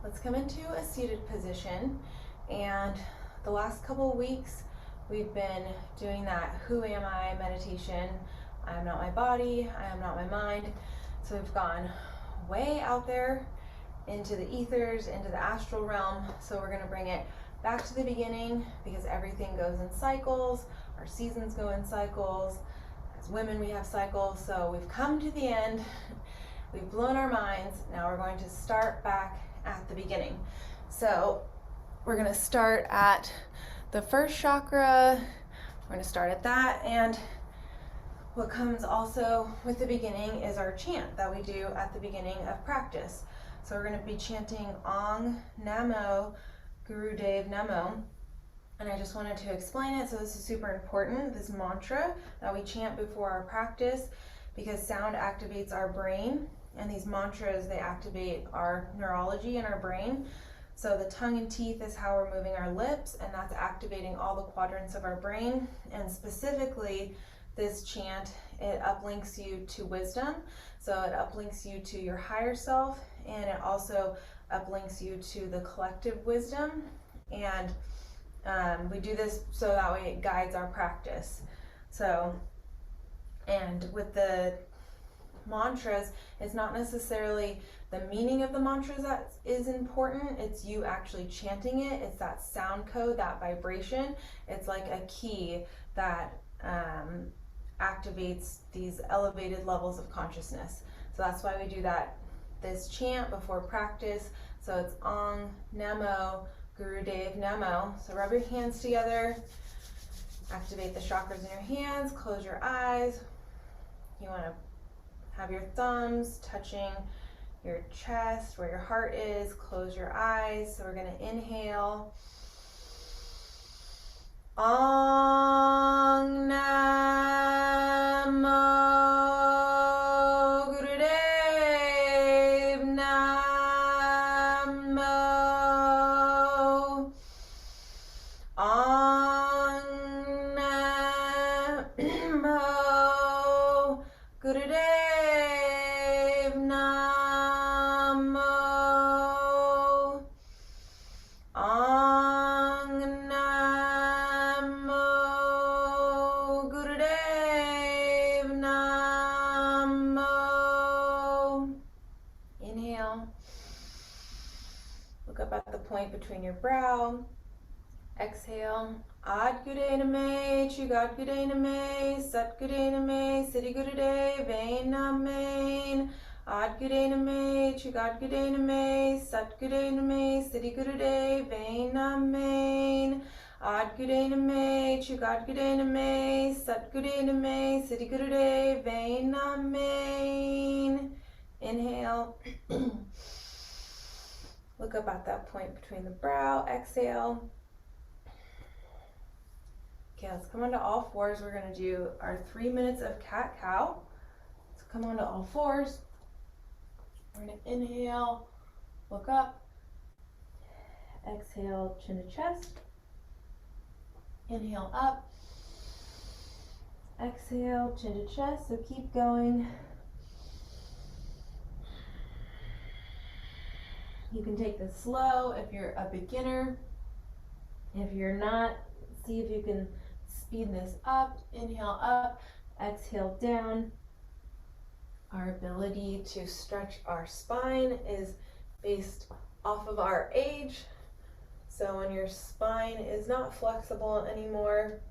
Let's come into a seated position, and the last couple of weeks we've been doing that who am I meditation. I am not my body, I am not my mind. So we've gone way out there into the ethers, into the astral realm. So we're going to bring it back to the beginning because everything goes in cycles. Our seasons go in cycles. As women, we have cycles. So we've come to the end. We've blown our minds. Now we're going to start back at the beginning. So we're going to start at the first chakra. We're going to start at that. And what comes also with the beginning is our chant that we do at the beginning of practice. So we're going to be chanting Ong Namo Gurudev Namo. And I just wanted to explain it. So this is super important, this mantra that we chant before our practice, because sound activates our brain, and these mantras, they activate our neurology in our brain. So the tongue and teeth is how we're moving our lips, and that's activating all the quadrants of our brain. And specifically, this chant, it uplinks you to wisdom. So it uplinks you to your higher self, and it also uplinks you to the collective wisdom. And we do this so that way it guides our practice. So, and with the mantras, it's not necessarily the meaning of the mantras that is important, it's you actually chanting it. It's that sound code, that vibration. It's like a key that activates these elevated levels of consciousness. So that's why we do this chant before practice. So it's Ong Namo Gurudev Namo. So rub your hands together, activate the chakras in your hands, close your eyes. You want to have your thumbs touching your chest where your heart is. Close your eyes. So we're going to inhale. Ong Namo Gurudev Namo. Ong Namo Gurudev Namo. Ong Namo Gurudev Namo. Inhale. Look up at the point between your brow. Exhale. Ad Gude Name, Chugad Gude Name, Sat Gude Name, Siddhi Gurudev Name. Ad Gude Name, Chugad Gude Name, Sat Gude Name, Siddhi Gurudev Name. Ad Gude Name, Chugad Gude Name, Sat Gude Name, Siddhi Gurudev Name. Inhale. Look up at that point between the brow. Exhale. Okay, let's come onto all fours. We're going to do our 3 minutes of cat-cow. So come onto all fours. We're going to inhale, look up. Exhale, chin to chest. Inhale up. Exhale, chin to chest. So keep going. You can take this slow if you're a beginner. If you're not, see if you can speed this up. Inhale up, exhale down. Our ability to stretch our spine is based off of our age. So when your spine is not flexible anymore,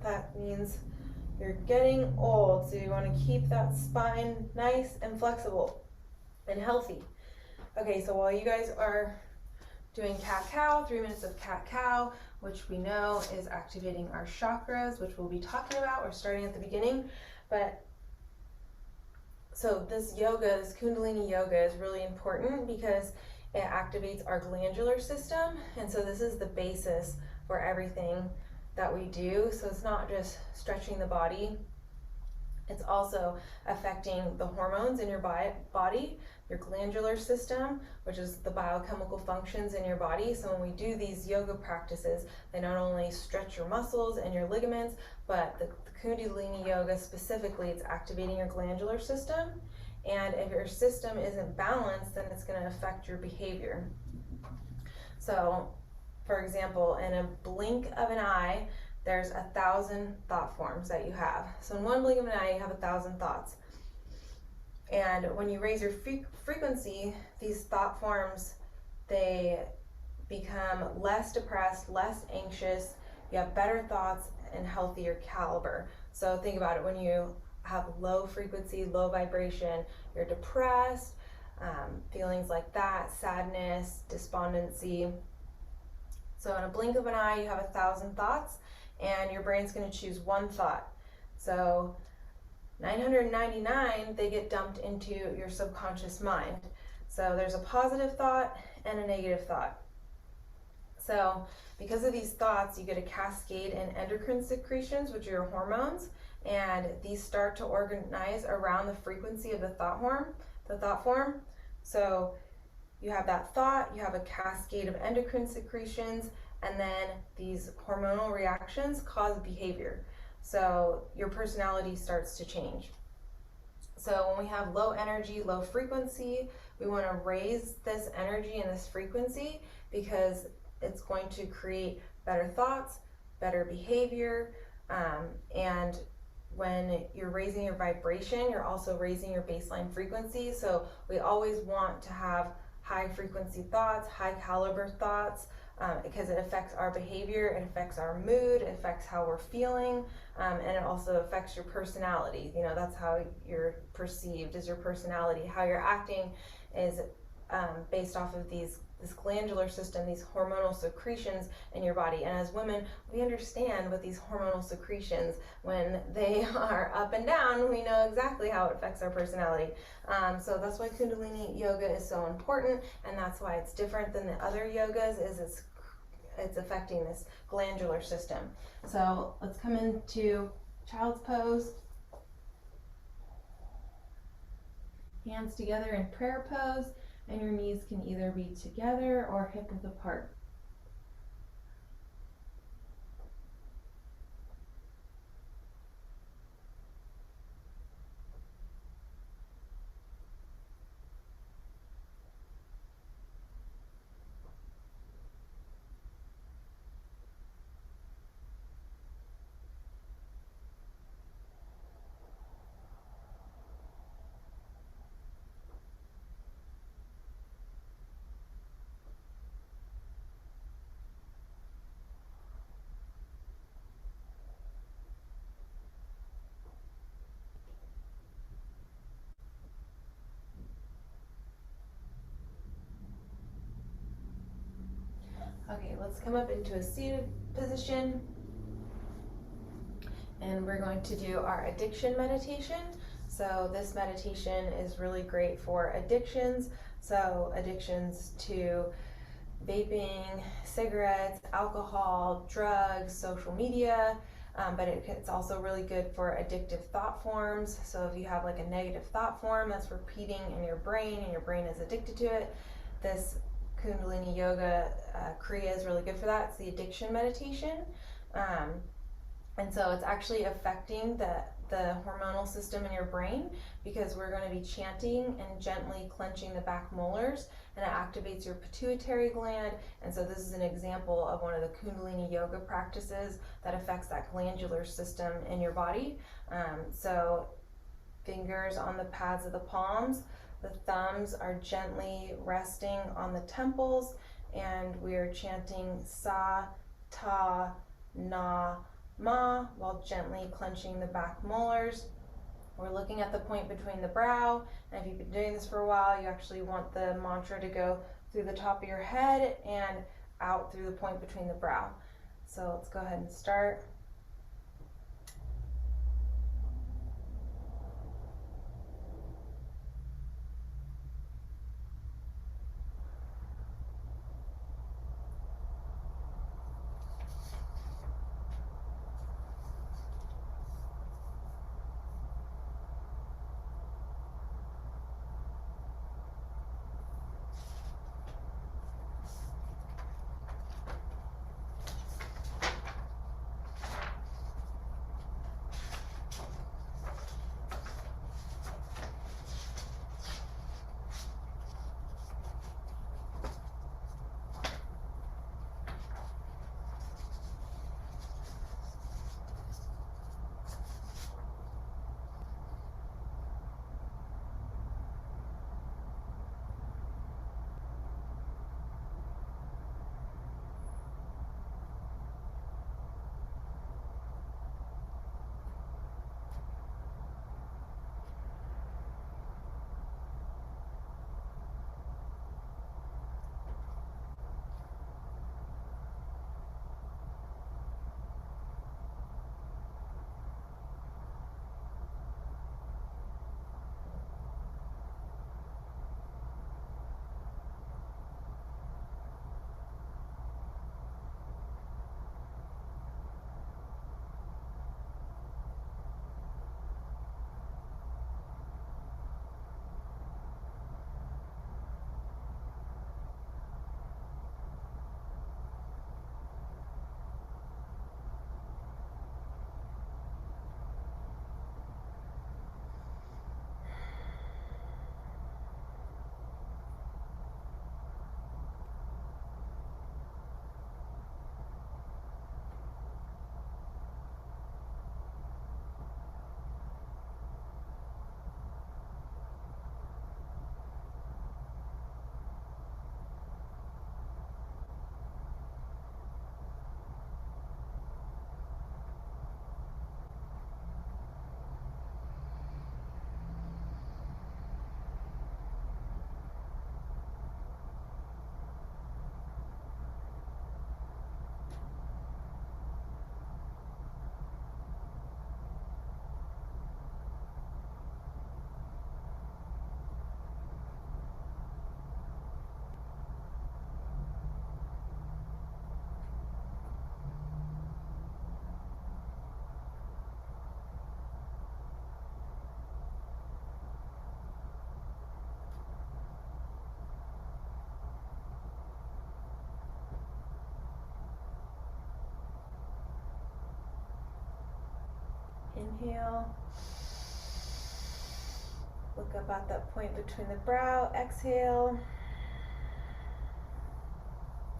that means you're getting old. So you want to keep that spine nice and flexible and healthy. Okay, so while you guys are doing cat-cow, 3 minutes of cat-cow, which we know is activating our chakras, which we'll be talking about. We're starting at the beginning. But so this yoga, this Kundalini yoga is really important because it activates our glandular system. And so this is the basis for everything that we do. So it's not just stretching the body. It's also affecting the hormones in your body, your glandular system, which is the biochemical functions in your body. So when we do these yoga practices, they not only stretch your muscles and your ligaments, but the Kundalini yoga specifically, it's activating your glandular system And if your system isn't balanced, then it's going to affect your behavior. So, for example, in a blink of an eye, there's 1,000 thought forms that you have. So in one blink of an eye, you have 1,000 thoughts. And when you raise your frequency, these thought forms, they become less depressed, less anxious, you have better thoughts and healthier caliber. So think about it, when you have low frequency, low vibration, you're depressed, feelings like that, sadness, despondency. So in a blink of an eye, you have 1,000 thoughts, and your brain's going to choose one thought. So 999, they get dumped into your subconscious mind. So there's a positive thought and a negative thought. So because of these thoughts, you get a cascade in endocrine secretions, which are your hormones, and these start to organize around the frequency of the thought form. So you have that thought, you have a cascade of endocrine secretions, and then these hormonal reactions cause behavior. So your personality starts to change. So when we have low energy, low frequency, we want to raise this energy and this frequency, because it's going to create better thoughts, better behavior, and when you're raising your vibration, you're also raising your baseline frequency. So we always want to have high frequency thoughts, high caliber thoughts, because it affects our behavior, it affects our mood, it affects how we're feeling, and it also affects your personality. You know, that's how you're perceived, is your personality. How you're acting is based off of this glandular system, these hormonal secretions in your body. And as women, we understand with these hormonal secretions, when they are up and down, we know exactly how it affects our personality. So that's why Kundalini Yoga is so important, and that's why it's different than the other yogas, is it's affecting this glandular system. So let's come into child's pose. Hands together in prayer pose, and your knees can either be together or hip width apart. Okay, let's come up into a seated position, and we're going to do our addiction meditation. So this meditation is really great for addictions. So addictions to vaping, cigarettes, alcohol, drugs, social media, but it's also really good for addictive thought forms. So if you have like a negative thought form that's repeating in your brain and your brain is addicted to it, this Kundalini Yoga Kriyas is really good for that. It's the addiction meditation. And so it's actually affecting the hormonal system in your brain, because we're going to be chanting and gently clenching the back molars, and it activates your pituitary gland. And so this is an example of one of the Kundalini Yoga practices that affects that glandular system in your body. So fingers on the pads of the palms. The thumbs are gently resting on the temples, and we are chanting Sa, Ta, Na, Ma, while gently clenching the back molars. We're looking at the point between the brow, and if you've been doing this for a while, you actually want the mantra to go through the top of your head and out through the point between the brow. So let's go ahead and start. Inhale. Look up at that point between the brow. Exhale.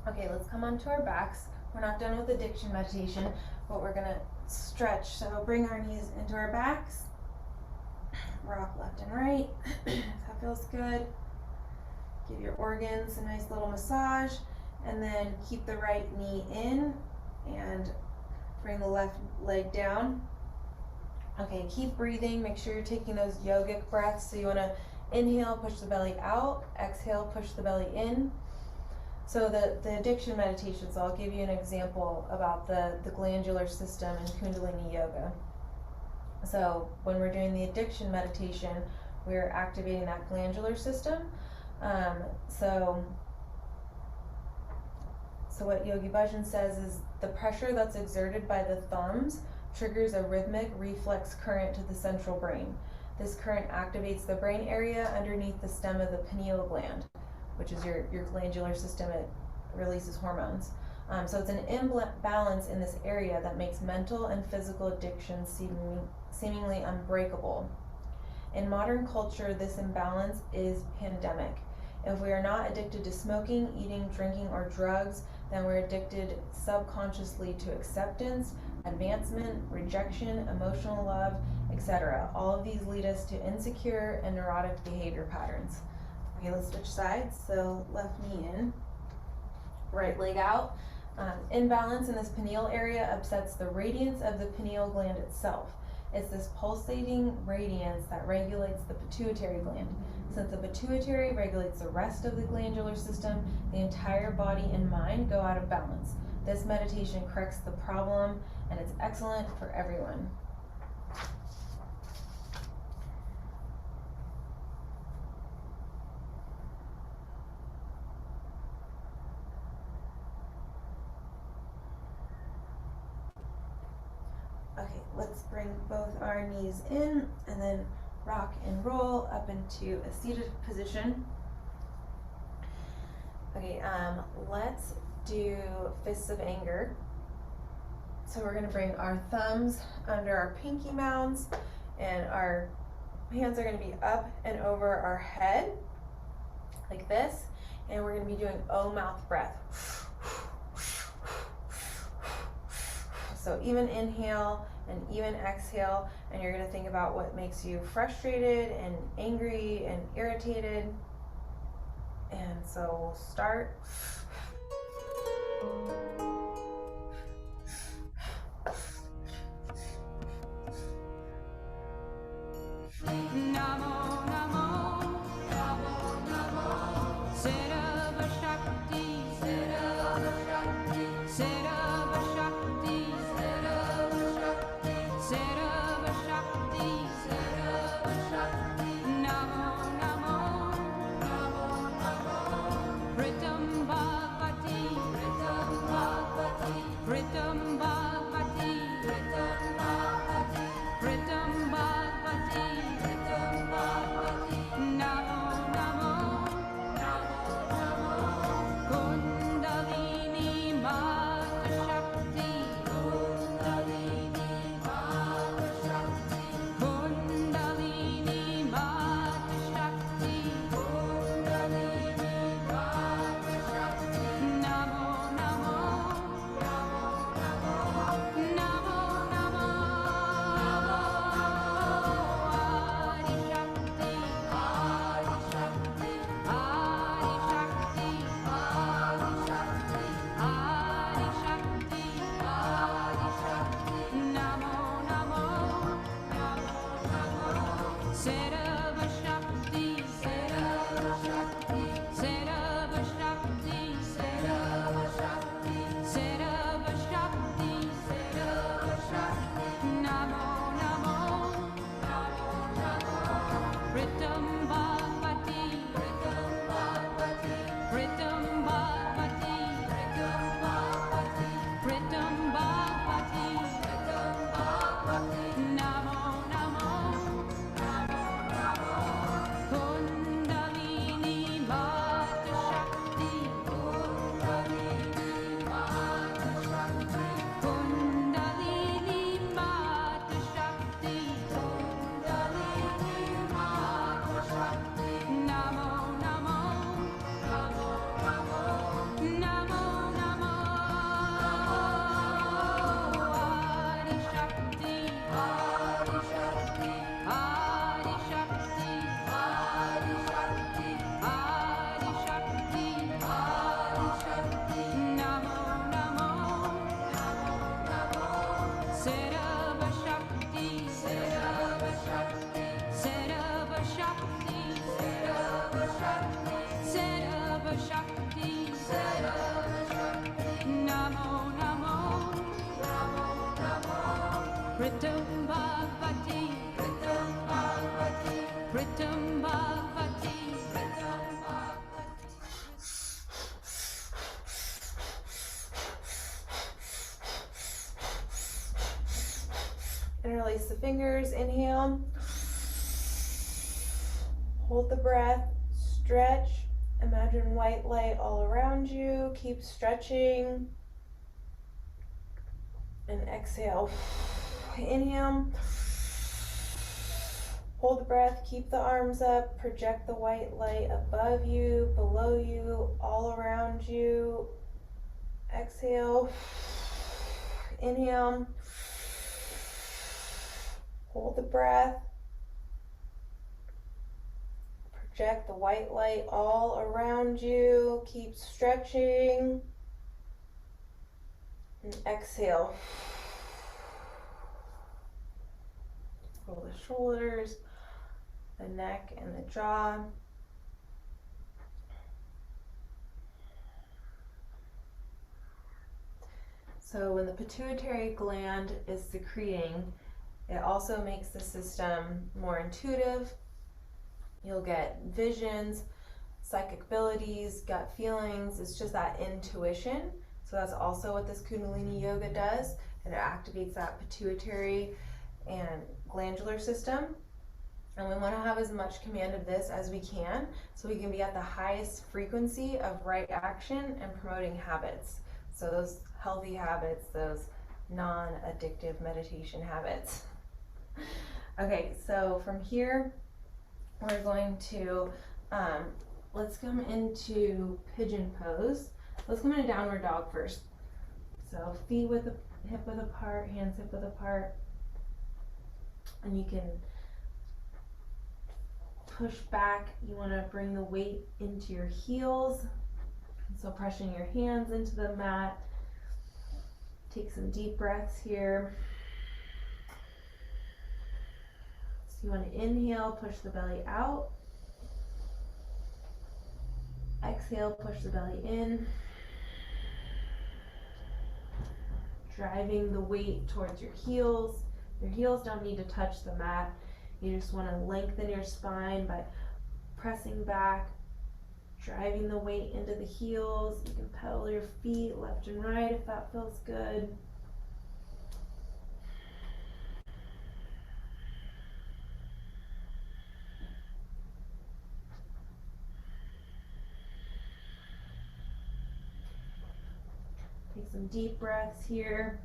Okay, let's come onto our backs. We're not done with addiction meditation, but we're gonna stretch. So bring our knees into our backs. Rock left and right. If that feels good. Give your organs a nice little massage, and then keep the right knee in and bring the left leg down. Okay, keep breathing. Make sure you're taking those yogic breaths. So you want to inhale, push the belly out. Exhale, push the belly in. So the addiction meditation, so I'll give you an example about the glandular system in Kundalini Yoga. So when we're doing the addiction meditation, we're activating that glandular system. So what Yogi Bhajan says is the pressure that's exerted by the thumbs triggers a rhythmic reflex current to the central brain. This current activates the brain area underneath the stem of the pineal gland, which is your glandular system. It releases hormones. So it's an imbalance in this area that makes mental and physical addiction seemingly unbreakable. In modern culture, this imbalance is pandemic. If we are not addicted to smoking, eating, drinking, or drugs, then we're addicted subconsciously to acceptance, advancement, rejection, emotional love, etc. All of these lead us to insecure and neurotic behavior patterns. Okay, let's switch sides. So left knee in, right leg out. Imbalance in this pineal area upsets the radiance of the pineal gland itself. It's this pulsating radiance that regulates the pituitary gland. Since the pituitary regulates the rest of the glandular system, the entire body and mind go out of balance. This meditation corrects the problem, and it's excellent for everyone. Okay, let's bring both our knees in and then rock and roll up into a seated position. Okay, let's do fists of anger. So we're gonna bring our thumbs under our pinky mounds, and our hands are gonna be up and over our head, like this, and we're gonna be doing O mouth breath. So even inhale and even exhale, and you're gonna think about what makes you frustrated and angry and irritated. And so we'll start. Namo, namo, namo, namo. Serava Shakti, Serava Shakti, Serava Shakti, Serava Shakti, Serava Shakti, Serava Shakti. Namo, namo, namo, namo. Pritam Bhagavati, Pritam Bhagavati. Pritam Bhagavati, Pritam Bhagavati, Pritam Bhagavati, Pritam Bhagavati. Interlace the fingers, inhale. Hold the breath, stretch. Imagine white light all around you. Keep stretching. And exhale. Inhale. Hold the breath, keep the arms up, project the white light above you, below you, all around you. Exhale. Inhale. Hold the breath. Project the white light all around you. Keep stretching. And exhale. Roll the shoulders, the neck, and the jaw. So when the pituitary gland is secreting, it also makes the system more intuitive. You'll get visions, psychic abilities, gut feelings. It's just that intuition. So that's also what this Kundalini Yoga does. And it activates that pituitary and glandular system. And we want to have as much command of this as we can, so we can be at the highest frequency of right action and promoting habits. So those healthy habits, those non-addictive meditation habits. Okay, so from here, we're going to, let's come into pigeon pose. Let's come into downward dog first. So feet width hip width apart, hands hip width apart. And you can push back. You want to bring the weight into your heels. So pressing your hands into the mat. Take some deep breaths here. So you want to inhale, push the belly out. Exhale, push the belly in. Driving the weight towards your heels. Your heels don't need to touch the mat. You just want to lengthen your spine by pressing back, driving the weight into the heels. You can pedal your feet left and right if that feels good. Take some deep breaths here.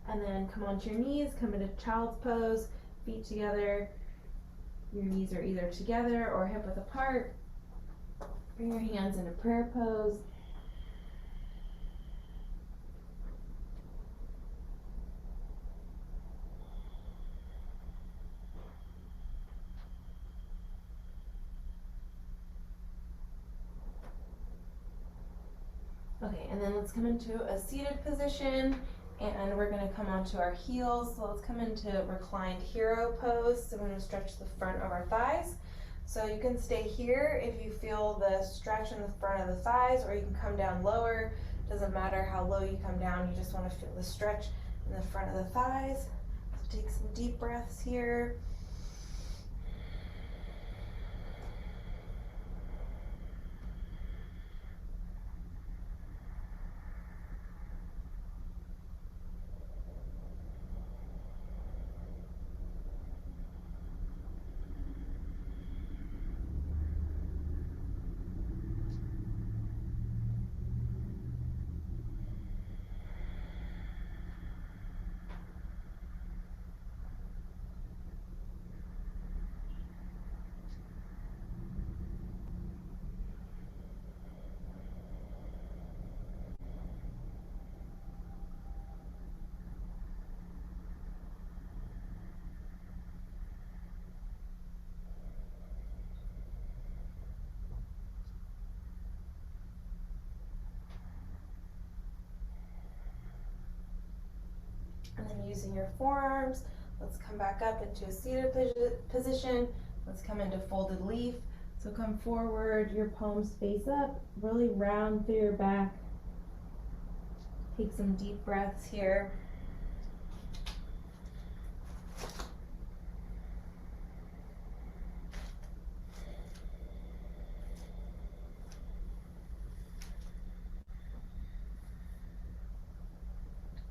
And then come onto your knees, come into child's pose, feet together. Your knees are either together or hip width apart. Bring your hands into prayer pose. Okay, and then let's come into a seated position. And we're going to come onto our heels. So let's come into reclined hero pose. So we're going to stretch the front of our thighs. So you can stay here if you feel the stretch in the front of the thighs, or you can come down lower. Doesn't matter how low you come down, you just want to feel the stretch in the front of the thighs. So take some deep breaths here. And then using your forearms, let's come back up into a seated position. Let's come into folded leaf. So come forward, your palms face up, really round through your back. Take some deep breaths here.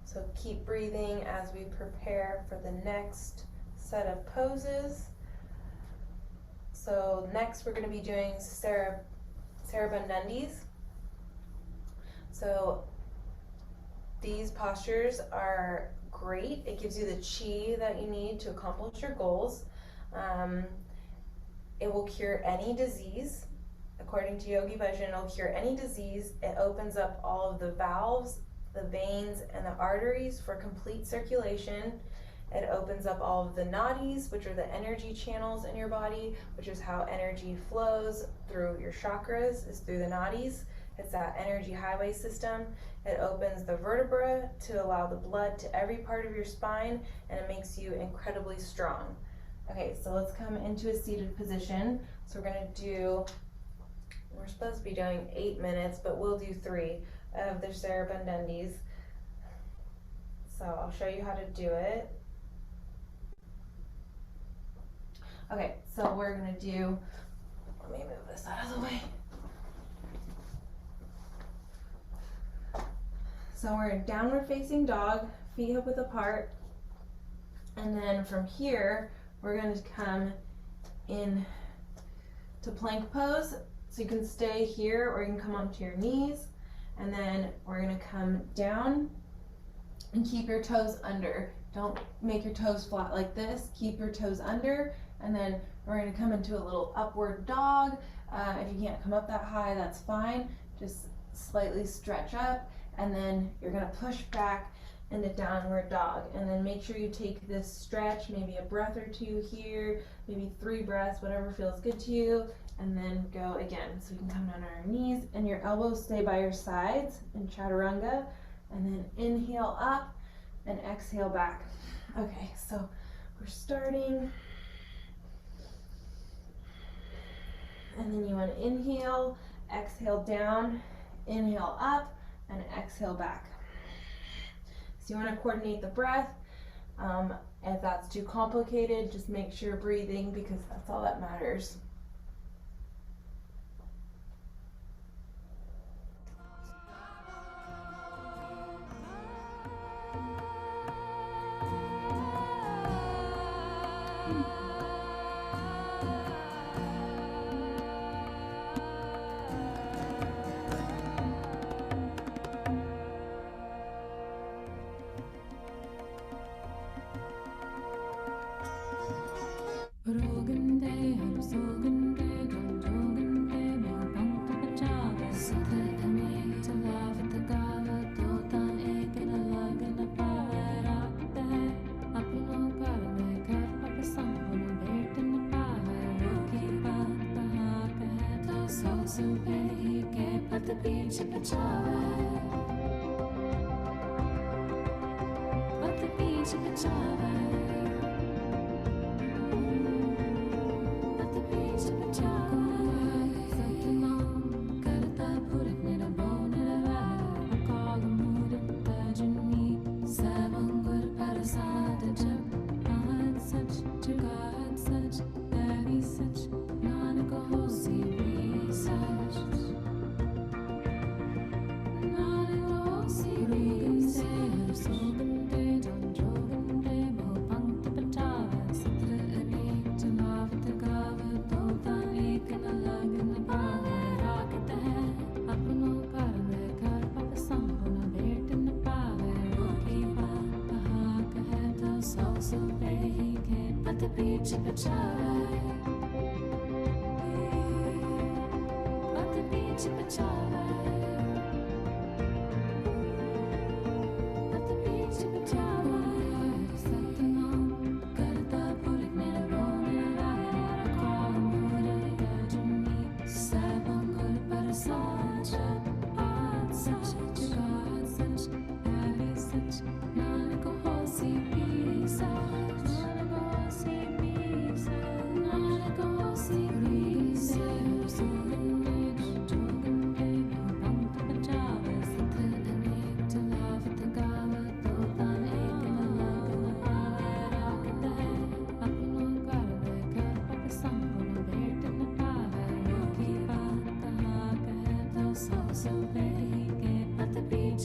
So keep breathing as we prepare for the next set of poses. So next we're going to be doing Sarabandundis. So these postures are great. It gives you the chi that you need to accomplish your goals. It will cure any disease. According to Yogi Bhajan, it'll cure any disease. It opens up all of the valves, the veins, and the arteries for complete circulation. It opens up all of the nadis, which are the energy channels in your body, which is how energy flows through your chakras, is through the nadis. It's that energy highway system. It opens the vertebra to allow the blood to every part of your spine, and it makes you incredibly strong. Okay, so let's come into a seated position. So we're supposed to be doing 8 minutes, but we'll do 3 of the Sarabandundis. So I'll show you how to do it. Okay, so we're gonna do, let me move this out of the way. So we're in downward facing dog, feet hip width apart. And then from here, we're gonna come in to plank pose. So you can stay here or you can come onto your knees. And then we're gonna come down and keep your toes under. Don't make your toes flat like this. Keep your toes under. And then we're gonna come into a little upward dog. If you can't come up that high, that's fine. Just slightly stretch up. And then you're gonna push back into downward dog. And then make sure you take this stretch, maybe a breath or 2 here, maybe 3 breaths, whatever feels good to you. And then go again. So we can come down on our knees and your elbows stay by your sides in chaturanga. And then inhale up and exhale back. Okay, so we're starting. And then you want to inhale, exhale down, inhale up, and exhale back. So you want to coordinate the breath. If that's too complicated, just make sure you're breathing because that's all that matters.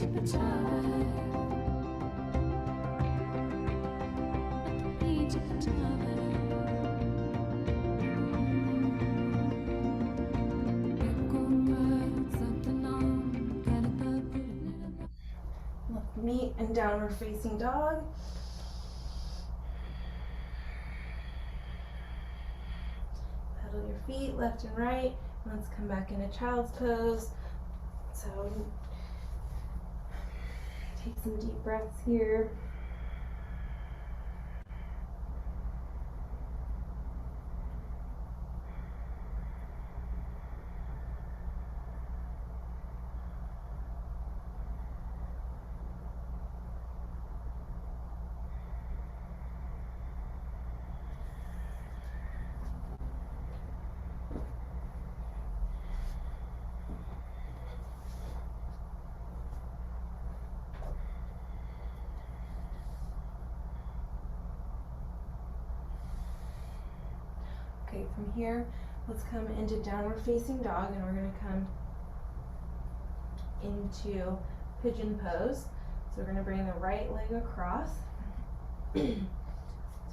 Left meet and downward facing dog. Pedal your feet left and right. Let's come back into child's pose. So take some deep breaths here. Okay, from here, let's come into downward facing dog, and we're going to come into pigeon pose. So we're going to bring the right leg across. So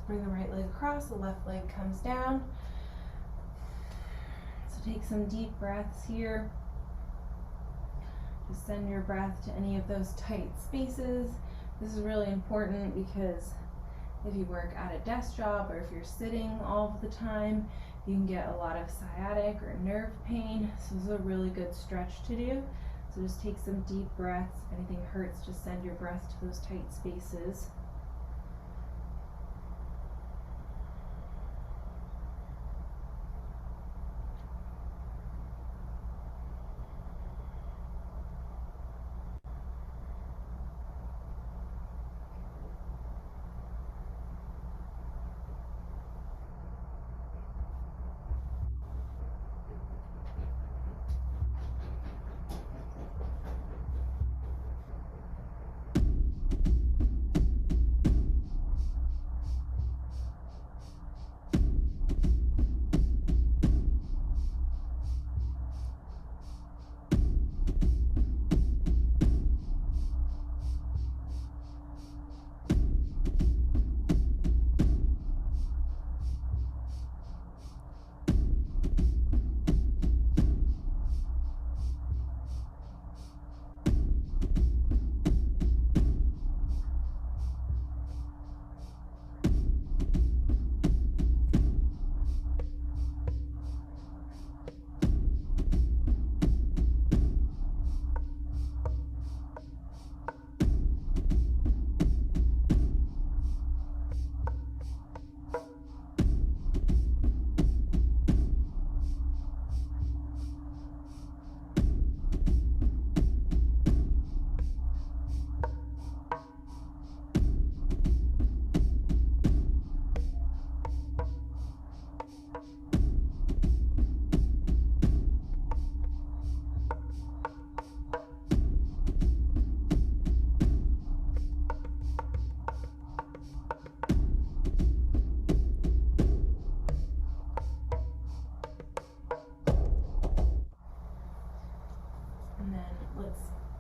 bring the right leg across, the left leg comes down. So take some deep breaths here. Just send your breath to any of those tight spaces. This is really important because if you work at a desk job or if you're sitting all of the time, you can get a lot of sciatic or nerve pain. So this is a really good stretch to do. So just take some deep breaths. If anything hurts, just send your breath to those tight spaces.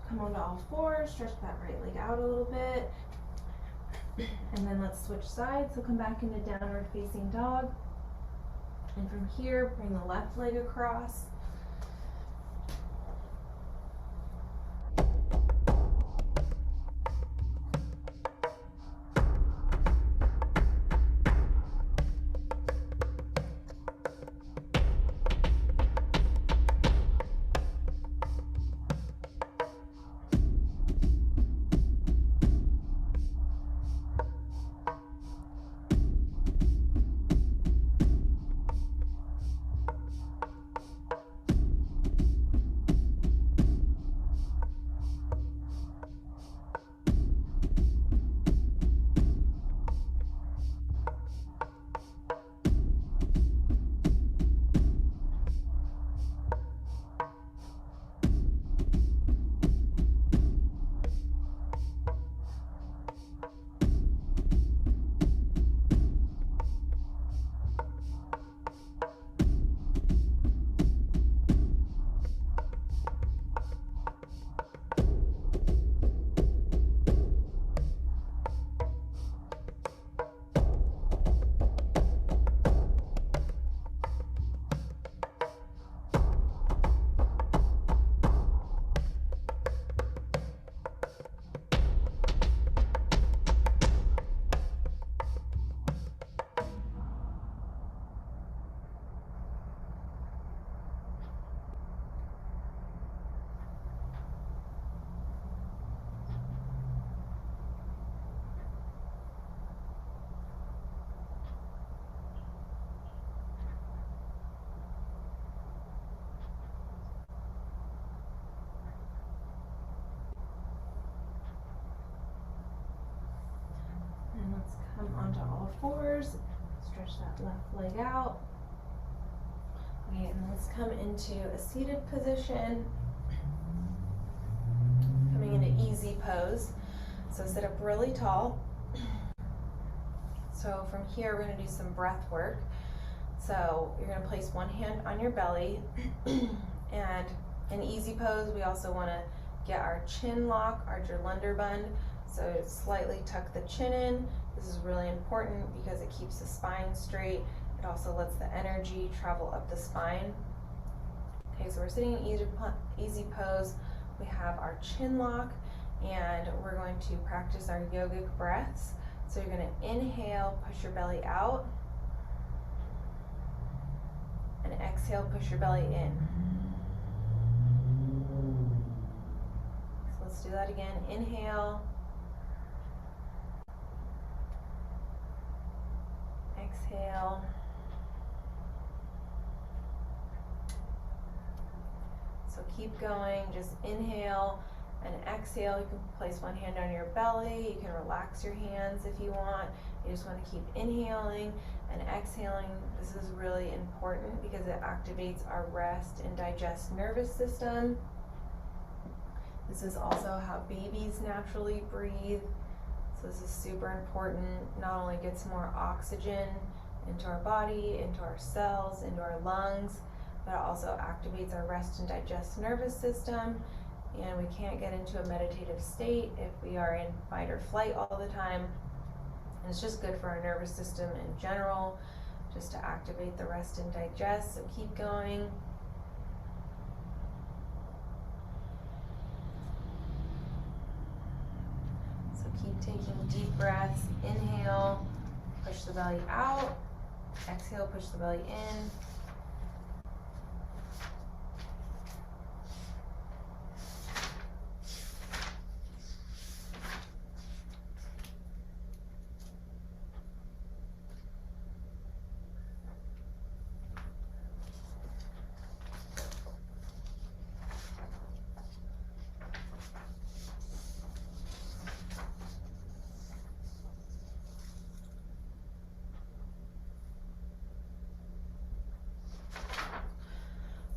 Come onto all fours, stretch that right leg out a little bit. And then let's switch sides. So come back into downward facing dog. And from here, bring the left leg across. Let's come onto all fours. Stretch that left leg out. Okay, and let's come into a seated position. Coming into easy pose. So sit up really tall. So from here, we're going to do some breath work. So you're going to place one hand on your belly. And in easy pose, we also want to get our chin lock, our Bund. So slightly tuck the chin in. This is really important because it keeps the spine straight. It also lets the energy travel up the spine. Okay, so we're sitting in easy pose. We have our chin lock, and we're going to practice our yogic breaths. So you're going to inhale, push your belly out, and exhale, push your belly in. So let's do that again. Inhale, exhale, so keep going. Just inhale and exhale. You can place one hand on your belly. You can relax your hands if you want. You just want to keep inhaling and exhaling. This is really important because it activates our rest and digest nervous system. This is also how babies naturally breathe. So this is super important. Not only gets more oxygen into our body, into our cells, into our lungs, but it also activates our rest and digest nervous system. And we can't get into a meditative state if we are in fight or flight all the time. And it's just good for our nervous system in general, just to activate the rest and digest. So keep going. So keep taking deep breaths. Inhale, push the belly out. Exhale, push the belly in.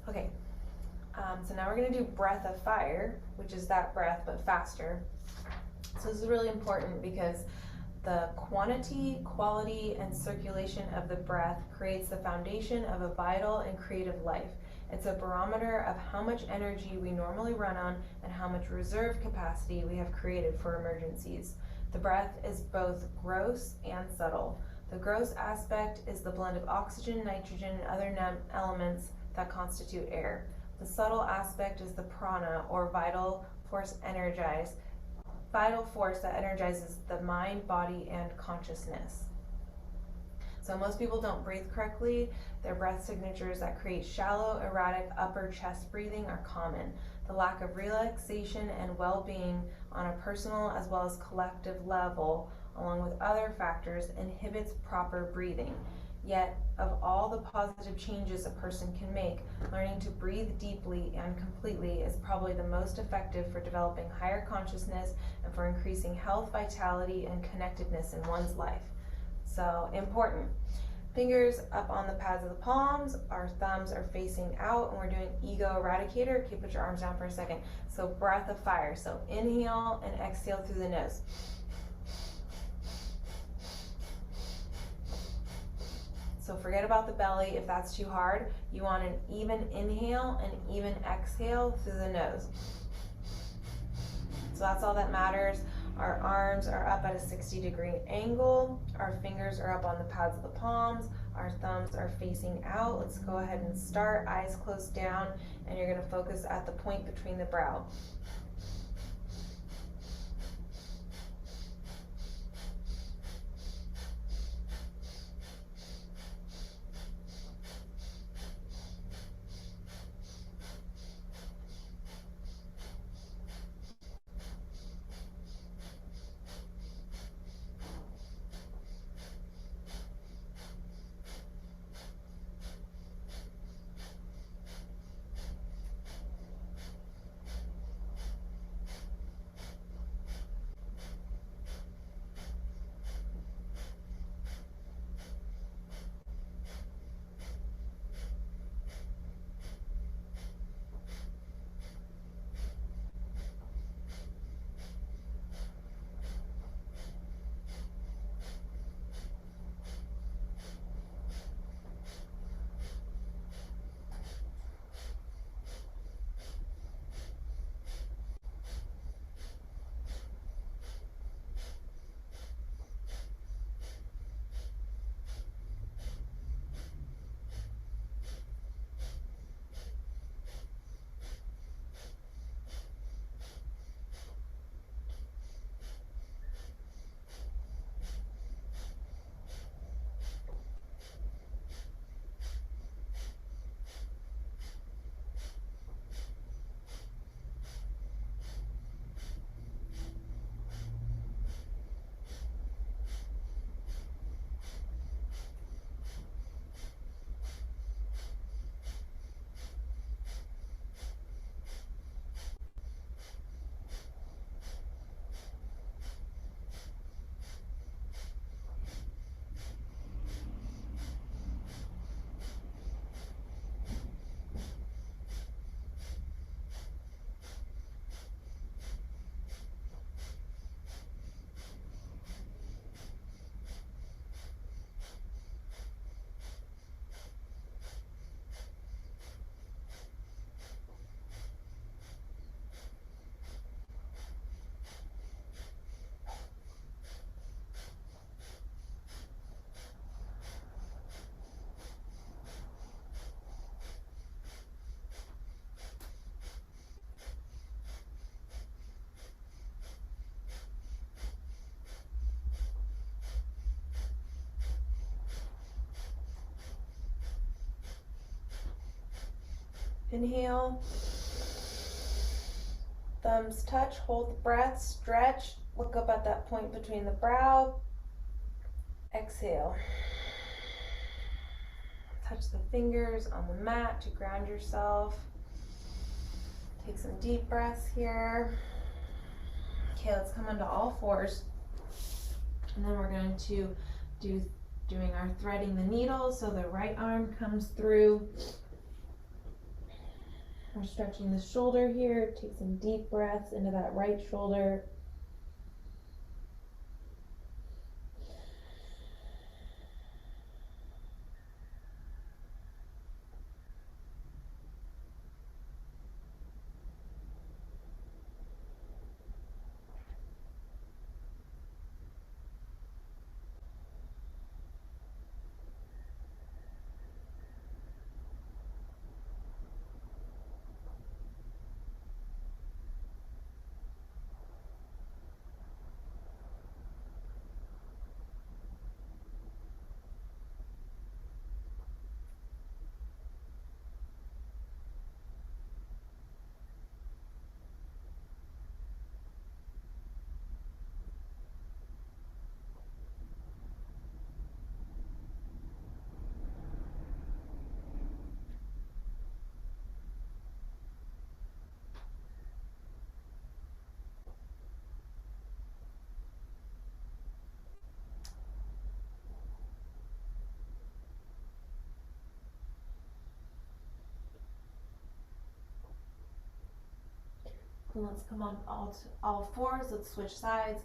Okay, so now we're going to do breath of fire, which is that breath but faster. So this is really important because the quantity, quality, and circulation of the breath creates the foundation of a vital and creative life. It's a barometer of how much energy we normally run on and how much reserve capacity we have created for emergencies. The breath is both gross and subtle. The gross aspect is the blend of oxygen, nitrogen, and other elements that constitute air. The subtle aspect is the prana, or vital force that energizes the mind, body, and consciousness. So most people don't breathe correctly. Their breath signatures that create shallow, erratic upper chest breathing are common. The lack of relaxation and well-being on a personal as well as collective level, along with other factors, inhibits proper breathing. Yet, of all the positive changes a person can make, learning to breathe deeply and completely is probably the most effective for developing higher consciousness and for increasing health, vitality, and connectedness in one's life. So, important. Fingers up on the pads of the palms, our thumbs are facing out, and we're doing ego eradicator. Okay, put your arms down for a second. So, breath of fire. So, inhale and exhale through the nose. So forget about the belly if that's too hard. You want an even inhale and even exhale through the nose. So that's all that matters. Our arms are up at a 60-degree angle. Our fingers are up on the pads of the palms. Our thumbs are facing out. Let's go ahead and start. Eyes closed down, and you're going to focus at the point between the brow. Inhale. Thumbs touch, hold the breath, stretch, look up at that point between the brow. Exhale. Touch the fingers on the mat to ground yourself. Take some deep breaths here. Okay, let's come onto all fours. And then we're going to doing our threading the needle. So the right arm comes through. We're stretching the shoulder here. Take some deep breaths into that right shoulder. And let's come on all fours. Let's switch sides.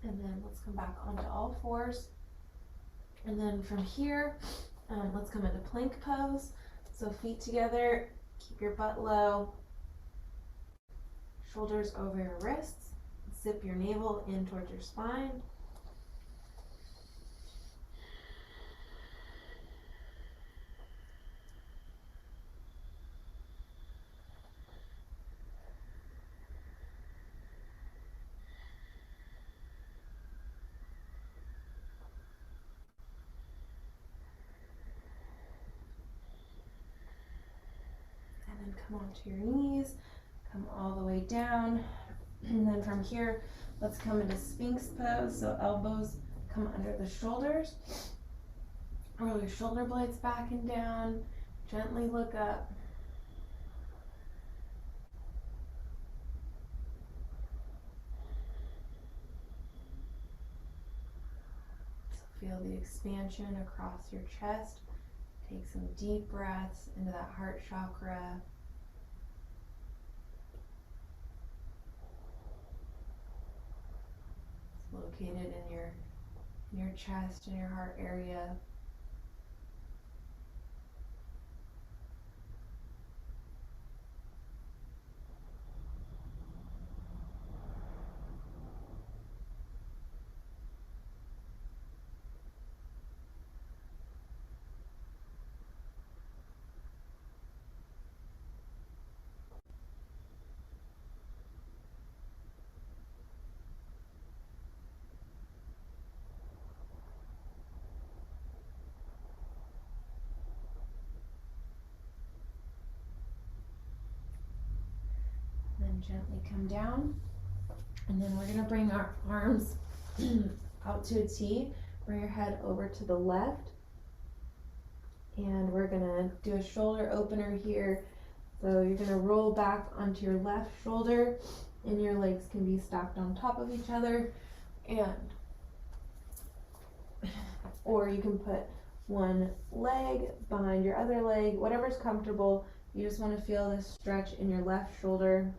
And then let's come back onto all fours. And then from here, let's come into plank pose. So feet together, keep your butt low, shoulders over your wrists, zip your navel in towards your spine. And then come onto your knees, come all the way down. And then from here, let's come into Sphinx pose. So elbows come under the shoulders. Roll your shoulder blades back and down. Gently look up. So feel the expansion across your chest. Take some deep breaths into that heart chakra. It's located in your chest and your heart area. gently come down. And then we're gonna bring our arms out to a T. Bring your head over to the left. And we're gonna do a shoulder opener here. So you're gonna roll back onto your left shoulder, and your legs can be stacked on top of each other. Or you can put one leg behind your other leg, whatever's comfortable. You just wanna feel this stretch in your left shoulder.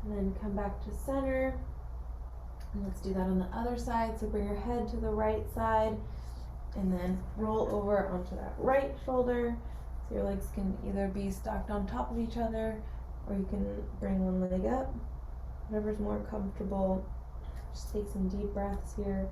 And then come back to center. And let's do that on the other side. So bring your head to the right side and then roll over onto that right shoulder. So your legs can either be stacked on top of each other, or you can bring one leg up, whatever's more comfortable. Just take some deep breaths here.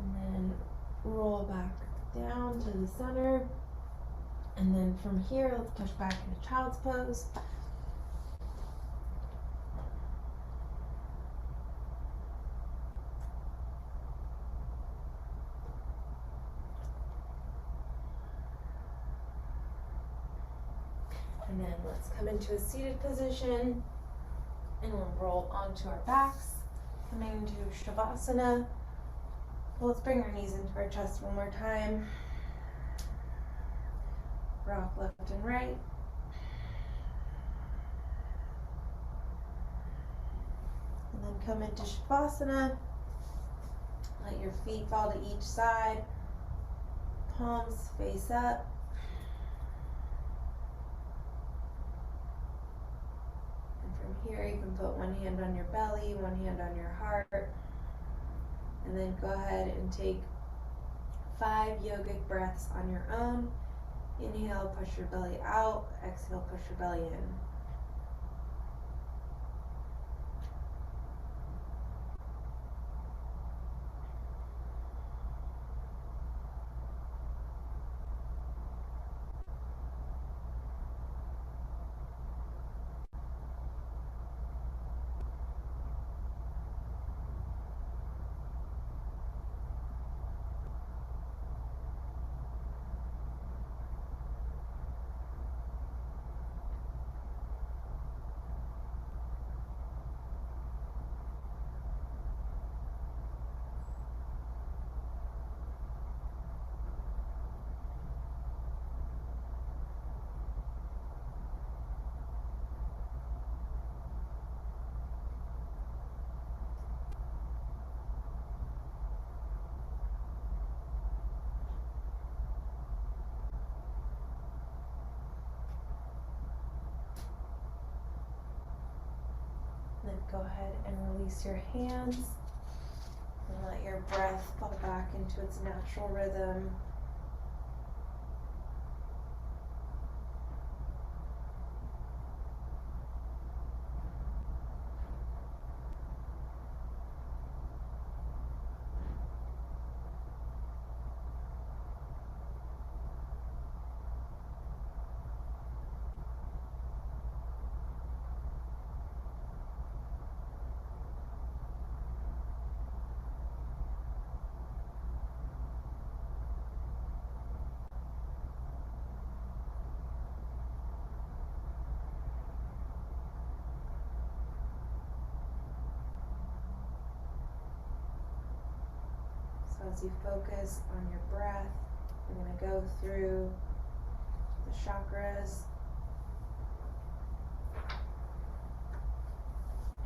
And then roll back down to the center. And then from here, let's push back into child's pose. And then let's come into a seated position, and we'll roll onto our backs, coming into Shavasana. Let's bring our knees into our chest one more time. Rock left and right. And then come into Shavasana. Let your feet fall to each side. Palms face up. And from here you can put one hand on your belly, one hand on your heart. And then go ahead and take 5 yogic breaths on your own. Inhale, push your belly out. Exhale, push your belly in. Then go ahead and release your hands and let your breath fall back into its natural rhythm. So as you focus on your breath, you're going to go through the chakras.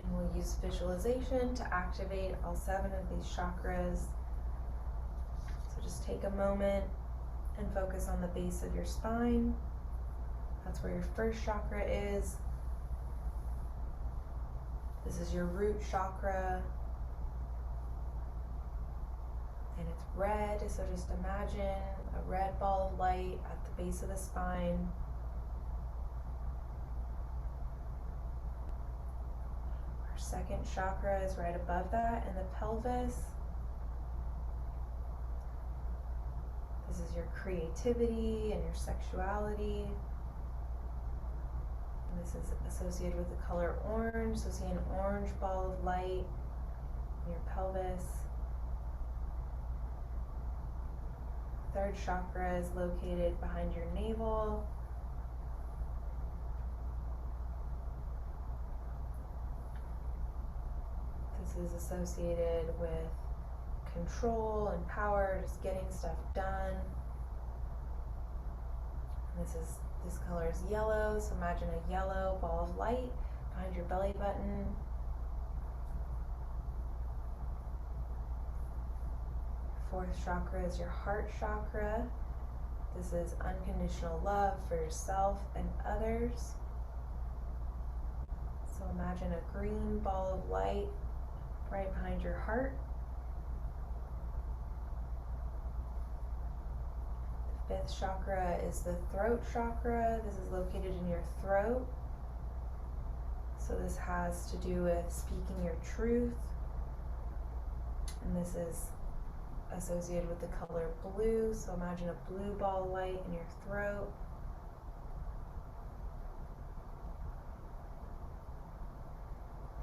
And we'll use visualization to activate all 7 of these chakras. So just take a moment and focus on the base of your spine. That's where your first chakra is. This is your root chakra. And it's red, so just imagine a red ball of light at the base of the spine. Our second chakra is right above that in the pelvis. This is your creativity and your sexuality. And this is associated with the color orange, so see an orange ball of light in your pelvis. Third chakra is located behind your navel. This is associated with control and power, just getting stuff done. And this color is yellow, so imagine a yellow ball of light behind your belly button. Fourth chakra is your heart chakra. This is unconditional love for yourself and others. So imagine a green ball of light right behind your heart. The fifth chakra is the throat chakra. This is located in your throat. So this has to do with speaking your truth. And this is associated with the color blue. So imagine a blue ball of light in your throat.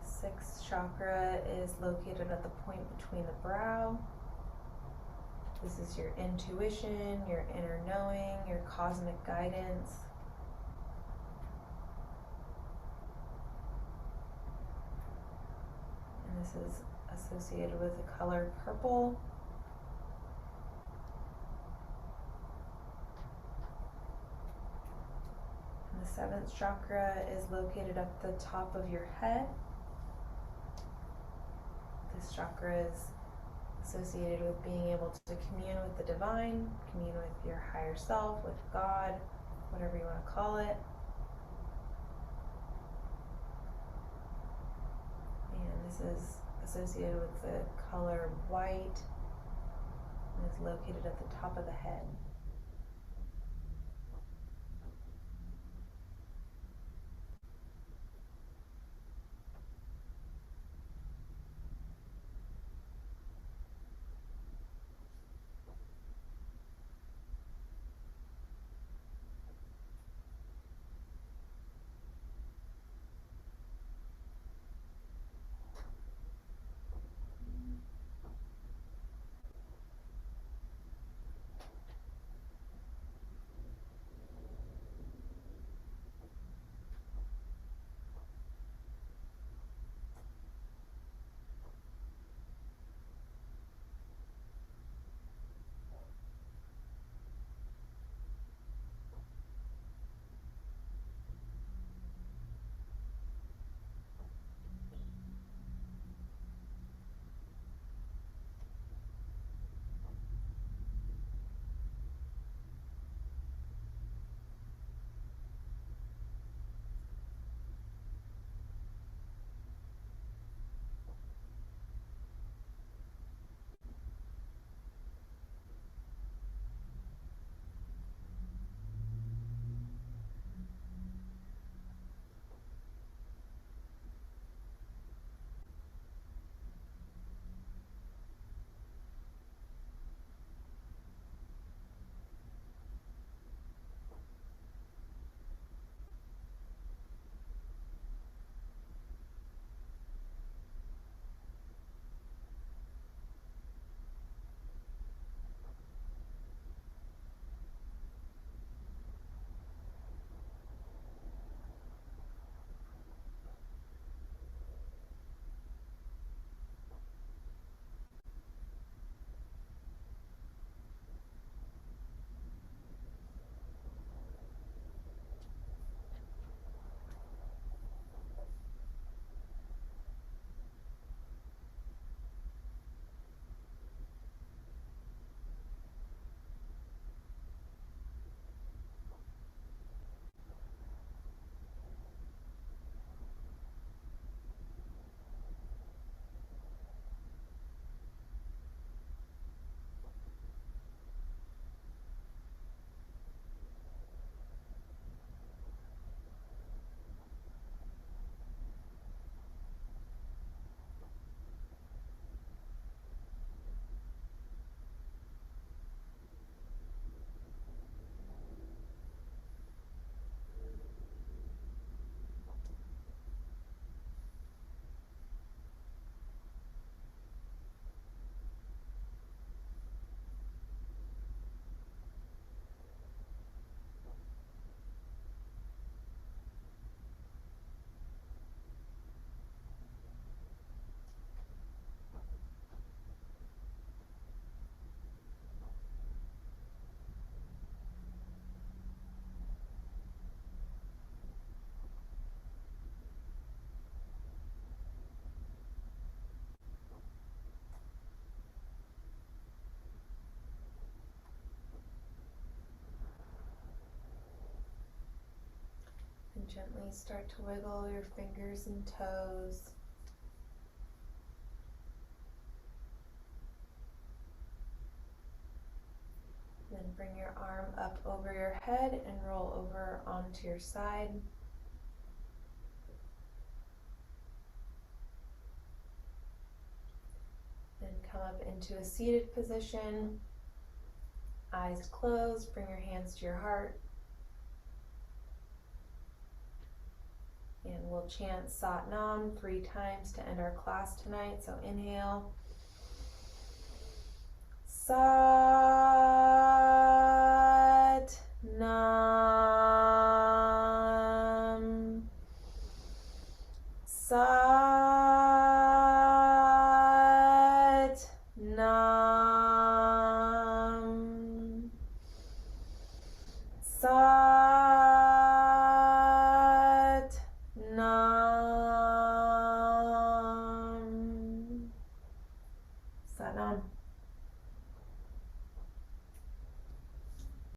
Sixth chakra is located at the point between the brow. This is your intuition, your inner knowing, your cosmic guidance. And this is associated with the color purple. And the seventh chakra is located at the top of your head. This chakra is associated with being able to commune with the divine, commune with your higher self, with God, whatever you want to call it. And this is associated with the color white and is located at the top of the head. Gently start to wiggle your fingers and toes. Then bring your arm up over your head and roll over onto your side. Then come up into a seated position. Eyes closed, bring your hands to your heart. And we'll chant Sat Nam 3 times to end our class tonight. So inhale. Sat Nam. Sat Nam. Sat